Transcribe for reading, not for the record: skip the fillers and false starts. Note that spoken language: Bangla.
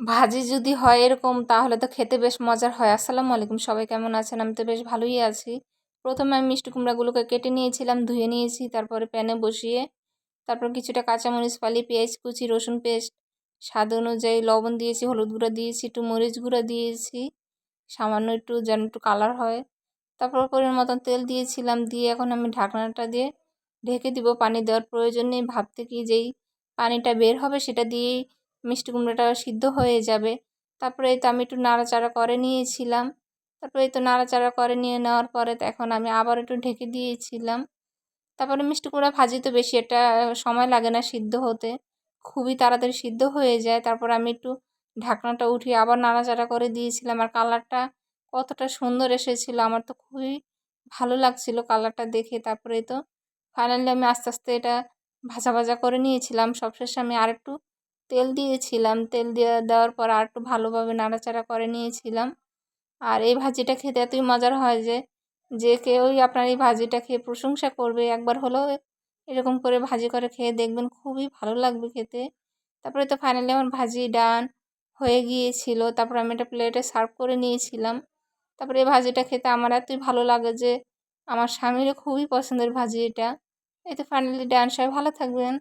ভাজি যদি হয় এরকম তাহলে তো খেতে বেশ মজার হয়। আসসালামু আলাইকুম, সবাই কেমন আছেন? আমি তো বেশ ভালোই আছি। প্রথমে আমি মিষ্টি কুমড়াগুলোকে কেটে নিয়েছিলাম, ধুয়ে নিয়েছি। তারপরে প্যানে বসিয়ে তারপর কিছুটা কাঁচামরিচ ফালি, পেঁয়াজ কুচি, রসুন পেস্ট, স্বাদ অনুযায়ী লবণ দিয়েছি, হলুদ গুঁড়া দিয়েছি, একটু মরিচ গুঁড়া দিয়েছি, সামান্য একটু যেন একটু কালার হয়। তারপর পরিমাণ মতন তেল দিয়েছিলাম, দিয়ে এখন আমি ঢাকনাটা দিয়ে ঢেকে দিব। পানি দেওয়ার প্রয়োজন নেই, ভাপ থেকে যেই পানিটা বের হবে সেটা দিয়েই মিষ্টি কুমড়োটা সিদ্ধ হয়ে যাবে। তারপরে এই তো আমি একটু নাড়াচাড়া করে নিয়েছিলাম। তারপরে এই তো নাড়াচাড়া করে নিয়ে নেওয়ার পরে তো এখন আমি আবার একটু ঢেকে দিয়েছিলাম। তারপরে মিষ্টি কুমড়া ভাজি তো বেশি একটা সময় লাগে না সিদ্ধ হতে, খুবই তাড়াতাড়ি সিদ্ধ হয়ে যায়। তারপর আমি একটু ঢাকনাটা উঠিয়ে আবার নাড়াচাড়া করে দিয়েছিলাম। আর কালারটা কতটা সুন্দর এসেছিলো, আমার তো খুবই ভালো লাগছিল কালারটা দেখে। তারপরে তো ফাইনালি আমি আস্তে আস্তে এটা ভাজা ভাজা করে নিয়েছিলাম। সবশেষে আমি আরেকটু তেল দিয়েছিলাম, তেল দেওয়ার পর আর একটু ভালোভাবে নাড়াচাড়া করে নিয়েছিলাম। আর এই ভাজিটা খেতে এতই মজার হয় যে যে কেউই আপনার এই ভাজিটা খেয়ে প্রশংসা করবে। একবার হলেও এরকম করে ভাজি করে খেয়ে দেখবেন, খুবই ভালো লাগবে খেতে। তারপরে তো ফাইনালি আমার ভাজি ডান হয়ে গিয়েছিল। তারপর আমি এটা প্লেটে সার্ভ করে নিয়েছিলাম। তারপরে এই ভাজিটা খেতে আমার এতই ভালো লাগে যে আমার স্বামীরও খুবই পছন্দের ভাজি এটা। এই তো ফাইনালি ডান, সবাই ভালো থাকবেন।